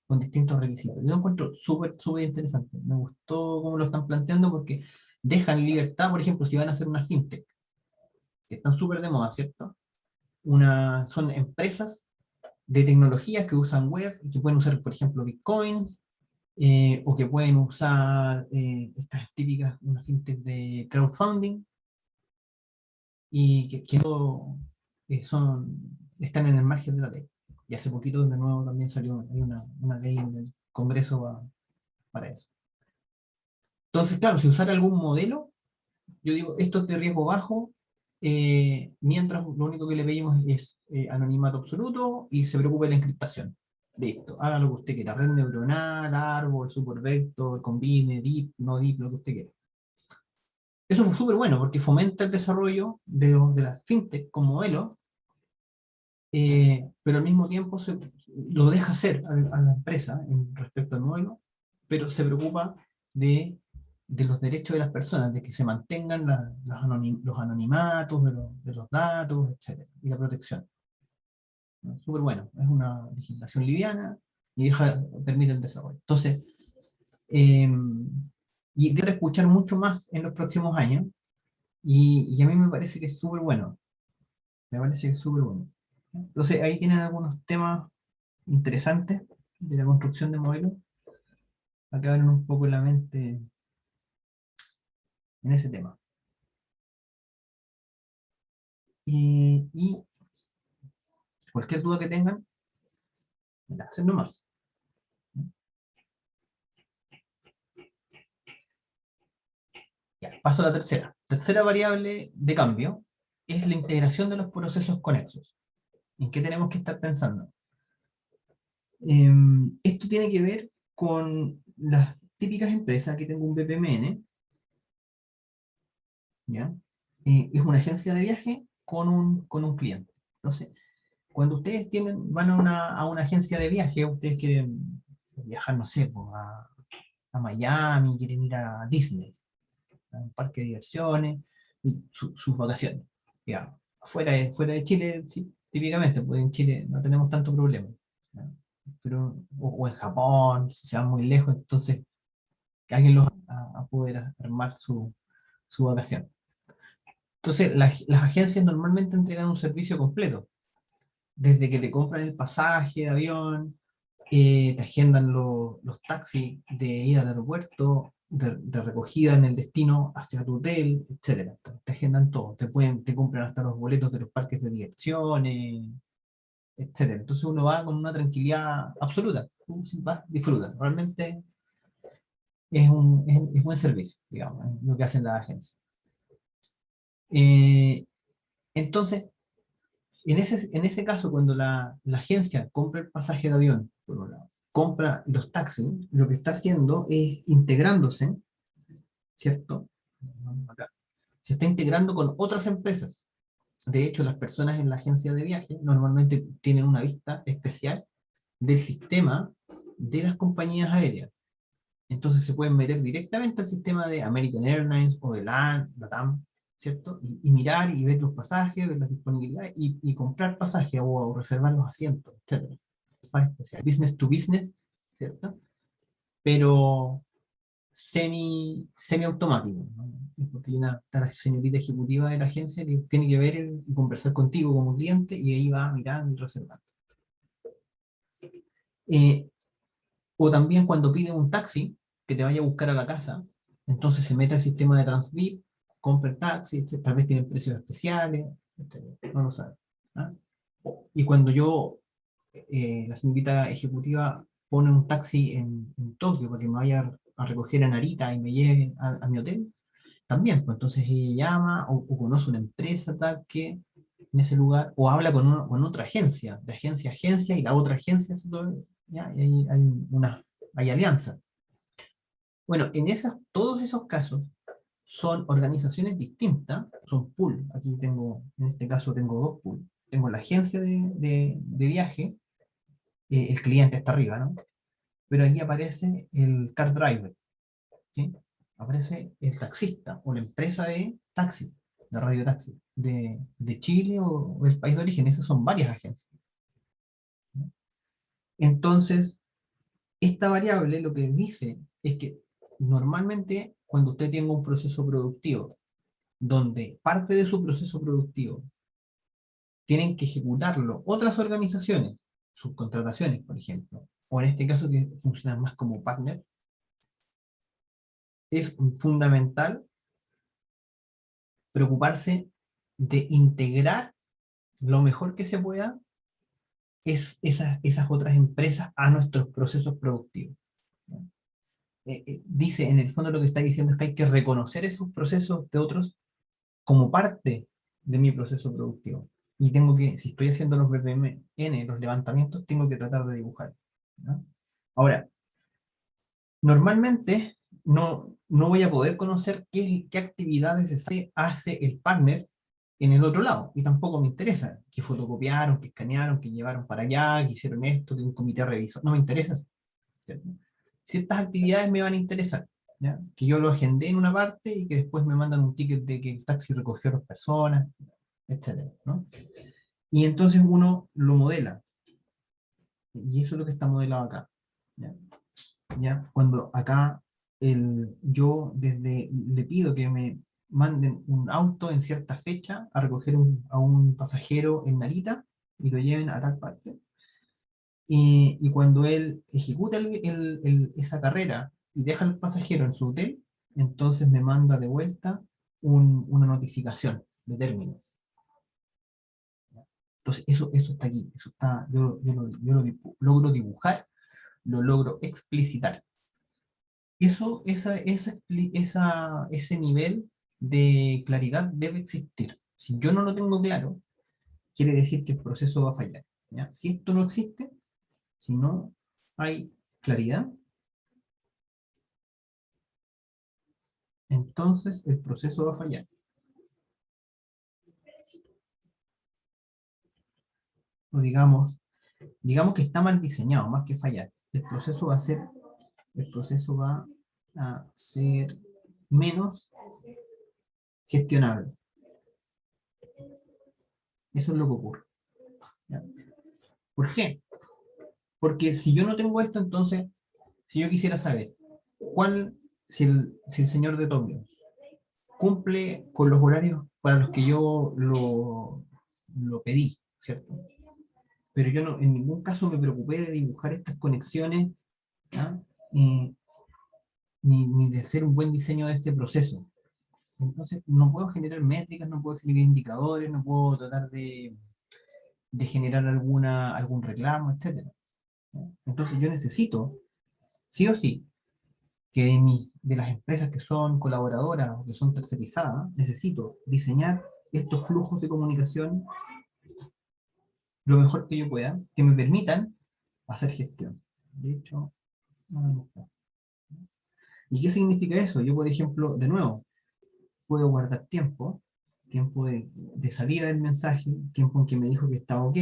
con distintos requisitos. Yo lo encuentro súper interesante. Me gustó cómo lo están planteando porque dejan libertad, por ejemplo, si van a hacer una fintech, que están súper de moda, ¿cierto? Son empresas de tecnologías que usan web, que pueden usar, por ejemplo, Bitcoin, o que pueden usar estas típicas, una fintech de crowdfunding, y que no están en el margen de la ley. Y hace poquito, de nuevo, también salió hay una ley en el Congreso para eso. Entonces, claro, si usar algún modelo, yo digo, esto es de riesgo bajo, mientras lo único que le pedimos es anonimato absoluto y se preocupe de la encriptación. Listo, haga lo que usted quiera, red neuronal, árbol, supervector, combine, deep, no deep, lo que usted quiera. Eso fue súper bueno porque fomenta el desarrollo de las fintech con modelos, pero al mismo tiempo lo deja hacer a la empresa respecto al modelo, pero se preocupa de los derechos de las personas, de que se mantengan los anonimatos de los datos, etc. Y la protección. ¿No? Súper bueno, es una legislación liviana y permite el desarrollo. Entonces, eh, y de escuchar mucho más en los próximos años, y a mí me parece que es súper bueno. Me parece que es súper bueno. Entonces, ahí tienen algunos temas interesantes de la construcción de modelos. Acá abren un poco la mente en ese tema. Y cualquier duda que tengan, la hacen nomás. Ya, paso a la tercera. Tercera variable de cambio es la integración de los procesos conexos. ¿En qué tenemos que estar pensando? Esto tiene que ver con las típicas empresas. Aquí tengo un BPMN, ¿ya? Es una agencia de viaje con un cliente. Entonces, cuando ustedes van a una agencia de viaje, ustedes quieren viajar, no sé, pues, a Miami, quieren ir a Disney, a un parque de diversiones, y sus vacaciones. Ya, fuera de Chile, sí, típicamente, pues en Chile no tenemos tanto problema. ¿Ya? Pero, o en Japón, si se van muy lejos, entonces que alguien los a poder armar su vacación. Entonces, las agencias normalmente entregan un servicio completo, desde que te compran el pasaje de avión, te agendan los taxis de ida al aeropuerto, de recogida en el destino hacia tu hotel, etcétera. Te agendan todo, te compran hasta los boletos de los parques de diversiones, etcétera. Entonces uno va con una tranquilidad absoluta, vas, disfruta. Realmente es buen servicio, digamos, es lo que hacen las agencias. Eh, entonces, en ese caso, cuando la agencia compra el pasaje de avión, por un lado, compra los taxis, lo que está haciendo es integrándose ¿cierto? Acá. Se está integrando con otras empresas. De hecho, las personas en la agencia de viaje normalmente tienen una vista especial del sistema de las compañías aéreas. Entonces se pueden meter directamente al sistema de American Airlines o de LATAM, ¿cierto? Y mirar y ver los pasajes, ver las disponibilidades y comprar pasajes o reservar los asientos, etc. Más especial. Business to business, ¿cierto? Pero semi automático, ¿no? Porque está la señorita ejecutiva de la agencia que tiene que ver y conversar contigo como cliente y ahí va mirando y reservando. Eh, o también cuando pide un taxi que te vaya a buscar a la casa, entonces se mete al sistema de Transvip, compra el taxi, etc. Tal vez tienen precios especiales, etc. No lo sabe. ¿Ah? Y cuando la señorita ejecutiva pone un taxi en Tokio para que me vaya a recoger a Narita y me lleve a mi hotel, también, pues entonces ella llama o conoce una empresa tal que en ese lugar, o habla con otra agencia, de agencia a agencia, y la otra agencia, ¿ya? Y ahí hay alianza. Bueno, todos esos casos son organizaciones distintas, son pool. Aquí tengo, en este caso tengo dos pools. Tengo la agencia de viaje, el cliente está arriba, ¿no? Pero aquí aparece el car driver, ¿sí? Aparece el taxista o la empresa de taxis, de radio taxi, de Chile o del país de origen. Esas son varias agencias, ¿no? Entonces, esta variable lo que dice es que normalmente cuando usted tenga un proceso productivo, donde parte de su proceso productivo tienen que ejecutarlo otras organizaciones, subcontrataciones, por ejemplo, o en este caso que funcionan más como partner, es fundamental preocuparse de integrar lo mejor que se pueda esas otras empresas a nuestros procesos productivos, ¿no? Dice, en el fondo lo que está diciendo es que hay que reconocer esos procesos de otros como parte de mi proceso productivo. Y tengo que, si estoy haciendo los BPMN, los levantamientos, tengo que tratar de dibujar, ¿no? Ahora, normalmente no voy a poder conocer qué actividades hace el partner en el otro lado, y tampoco me interesa que fotocopiaron, que escanearon, que llevaron para allá, que hicieron esto, que un comité revisó, no me interesa, ¿cierto? Ciertas actividades me van a interesar, ¿ya? Que yo lo agendé en una parte y que después me mandan un ticket de que el taxi recogió a las personas, etcétera, ¿no? Y entonces uno lo modela, y eso es lo que está modelado acá, ¿ya? ¿Ya? Cuando acá yo le pido que me manden un auto en cierta fecha a recoger a un pasajero en Narita y lo lleven a tal parte. Y cuando él ejecuta esa carrera y deja al pasajero en su hotel, entonces me manda de vuelta una notificación de término. Entonces eso está aquí, eso está, logro dibujar, lo logro explicitar. Ese nivel de claridad debe existir. Si yo no lo tengo claro, quiere decir que el proceso va a fallar, ¿ya? Si esto no existe, si no hay claridad, entonces el proceso va a fallar. O digamos que está mal diseñado, más que fallar. El proceso va a ser menos gestionable. Eso es lo que ocurre, ¿ya? ¿Por qué? Porque si yo no tengo esto, entonces, si yo quisiera saber cuál, si el señor de Tokio cumple con los horarios para los que yo lo pedí, ¿cierto? Pero yo no, en ningún caso me preocupé de dibujar estas conexiones, ¿ya? Eh, ni de hacer un buen diseño de este proceso. Entonces, no puedo generar métricas, no puedo generar indicadores, no puedo tratar de generar algún reclamo, etcétera, ¿no? Entonces, yo necesito, sí o sí, que de las empresas que son colaboradoras o que son tercerizadas, necesito diseñar estos flujos de comunicación lo mejor que yo pueda, que me permitan hacer gestión. De hecho, no me gusta. ¿Y qué significa eso? Yo, por ejemplo, de nuevo, puedo guardar tiempo, tiempo de salida del mensaje, tiempo en que me dijo que estaba ok,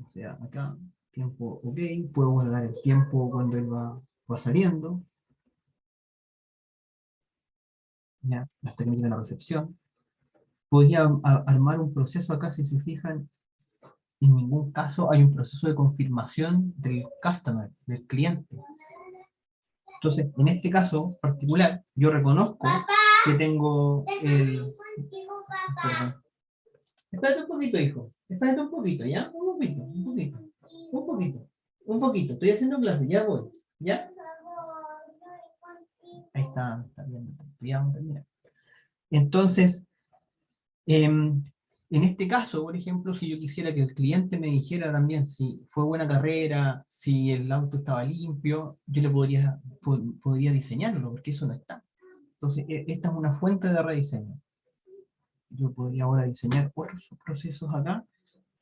o sea, acá, tiempo ok, puedo guardar el tiempo cuando él va saliendo, ¿ya? Hasta que me llegue a la recepción. Podría armar un proceso acá, si se fijan, en ningún caso hay un proceso de confirmación del customer, del cliente. Entonces, en este caso particular, yo reconozco que tengo el... Perdón. Espérate un poquito, hijo. Espérate un poquito, ¿ya? Un poquito, un poquito. Un poquito. Un poquito. Estoy haciendo clase, ya voy. ¿Ya? Ahí está bien. Ya vamos a terminar. Entonces, en este caso, por ejemplo, si yo quisiera que el cliente me dijera también si fue buena carrera, si el auto estaba limpio, yo le podría diseñarlo, porque eso no está. Entonces, esta es una fuente de rediseño. Yo podría ahora diseñar otros procesos acá,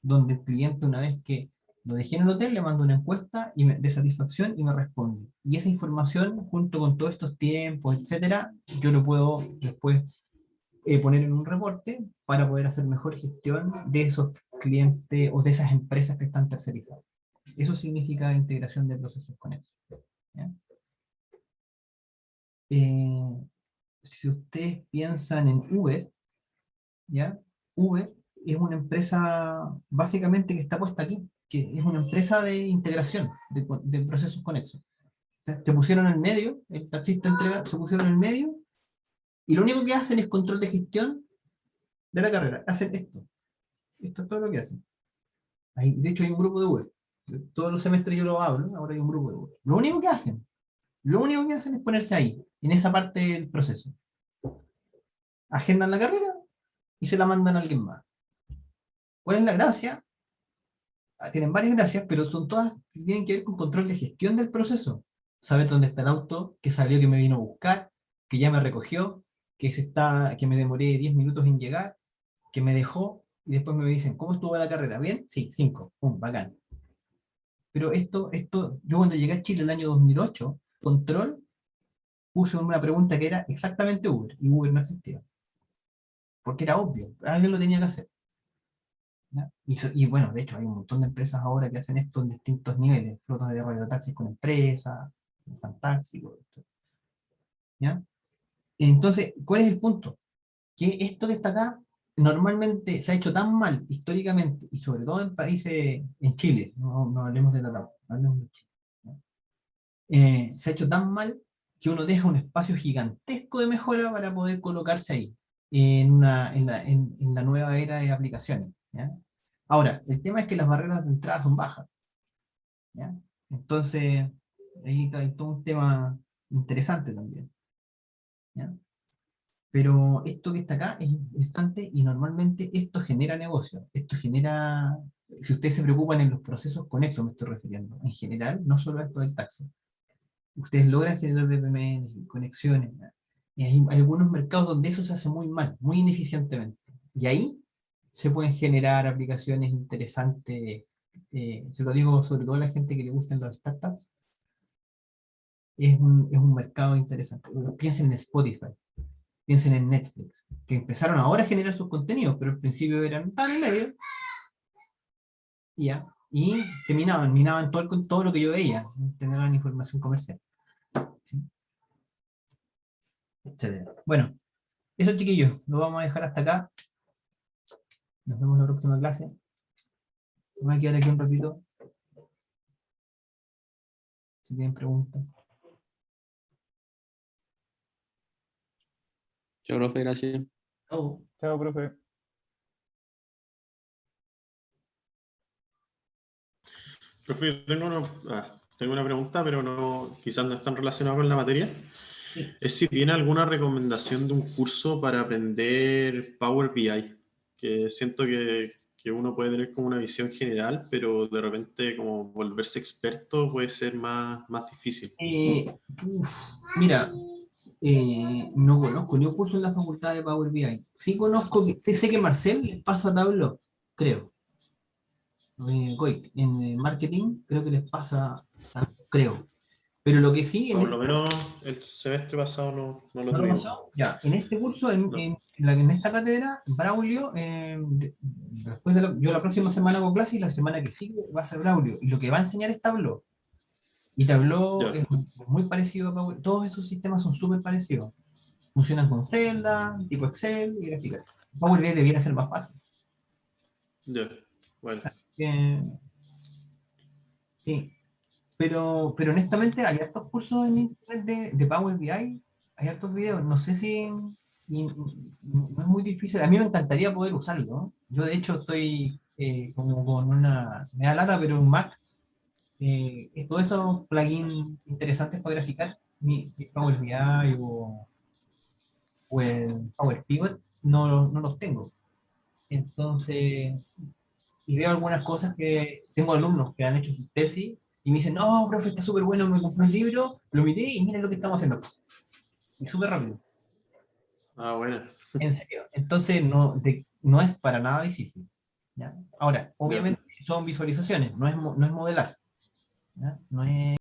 donde el cliente, una vez que lo dejé en el hotel, le mando una encuesta de satisfacción y me responde. Y esa información, junto con todos estos tiempos, etcétera, yo lo puedo después poner en un reporte para poder hacer mejor gestión de esos clientes o de esas empresas que están tercerizadas. Eso significa integración de procesos conexos. ¿Ya? Si ustedes piensan en Uber, ¿ya? Uber es una empresa básicamente que está puesta aquí, que es una empresa de integración de procesos conexos. O sea, te pusieron en el medio, el taxista entrega, se pusieron en el medio, y lo único que hacen es control de gestión de la carrera. Hacen esto. Esto es todo lo que hacen. De hecho, hay un grupo de Uber. Todos los semestres yo lo hablo, ahora hay un grupo de Uber. Lo único que hacen es ponerse ahí, en esa parte del proceso. Agendan la carrera y se la mandan a alguien más. ¿Cuál es la gracia? Tienen varias gracias, pero son todas que tienen que ver con control de gestión del proceso. Saber dónde está el auto, que salió, que me vino a buscar, que ya me recogió, que me demoré 10 minutos en llegar, que me dejó, y después me dicen, ¿cómo estuvo la carrera? ¿Bien? Sí, 5. Bacán. Pero yo cuando llegué a Chile el año 2008, control, puse una pregunta que era exactamente Uber, y Uber no existía. Porque era obvio, alguien lo tenía que hacer. ¿Ya? Y bueno, de hecho hay un montón de empresas ahora que hacen esto en distintos niveles, flotas de radiotaxis con empresas, fantástico. ¿Ya? Entonces, ¿cuál es el punto? Que esto que está acá normalmente se ha hecho tan mal históricamente, y sobre todo en países, en Chile, no hablemos de la hablemos de Chile. ¿Ya? Se ha hecho tan mal que uno deja un espacio gigantesco de mejora para poder colocarse ahí, en la nueva era de aplicaciones. ¿Ya? Ahora, el tema es que las barreras de entrada son bajas. ¿Ya? Entonces, ahí hay todo un tema interesante también. ¿Ya? Pero esto que está acá es importante y normalmente esto genera negocio. Esto genera, si ustedes se preocupan en los procesos conexos, me estoy refiriendo, en general, no solo a esto del taxi. Ustedes logran generar VPN, conexiones. ¿Ya? Y hay algunos mercados donde eso se hace muy mal, muy ineficientemente. Y ahí se pueden generar aplicaciones interesantes. Se lo digo sobre todo a la gente que le gustan los startups. Es un mercado interesante. Piensen en Spotify, piensen en Netflix, que empezaron ahora a generar sus contenidos, pero al principio eran tan medio, y ya, y minaban todo lo que yo veía, tenían información comercial, ¿sí? Etcétera. Bueno, eso chiquillos, lo vamos a dejar hasta acá. Nos vemos en la próxima clase. Me voy a quedar aquí un ratito, si tienen preguntas. Chao, profe, gracias. Oh. Chao, profe. Profe, tengo una pregunta, pero no, quizás no están relacionadas con la materia. Sí. Es si tiene alguna recomendación de un curso para aprender Power BI, que siento que uno puede tener como una visión general, pero de repente como volverse experto puede ser más difícil. Mira, no conozco ni un curso en la facultad de Power BI. Sí conozco, sé que Marcel les pasa Tableau, creo. En marketing creo que les pasa, creo. Pero lo que sí, Por lo menos el semestre pasado no lo ¿no lo tuvimos. pasó? Ya, en este curso, No. en esta cátedra, Braulio, después yo la próxima semana hago clase y la semana que sigue va a ser Braulio. Y lo que va a enseñar es Tableau. Y Tableau Ya, es muy parecido a Power. Todos esos sistemas son súper parecidos. Funcionan con celda, tipo Excel y gráfica. Power BI debiera ser más fácil. ya. Bueno, Eh, sí, pero honestamente hay hartos cursos en internet de Power BI, hay hartos videos, no sé si no es muy difícil, a mí me encantaría poder usarlo, ¿no? Yo de hecho estoy como con una, me da lata, pero un Mac, todos esos plugins interesantes para graficar, mi Power BI o el Power Pivot, no los tengo. Entonces, y veo algunas cosas que tengo alumnos que han hecho su tesis y me dicen, no, profe, está súper bueno, me compré un libro, lo miré y miren lo que estamos haciendo. Y súper rápido, bueno, en serio. Entonces, no es para nada difícil. ¿Ya? Ahora, ya. obviamente son visualizaciones, no es modelar. ¿Ya? No es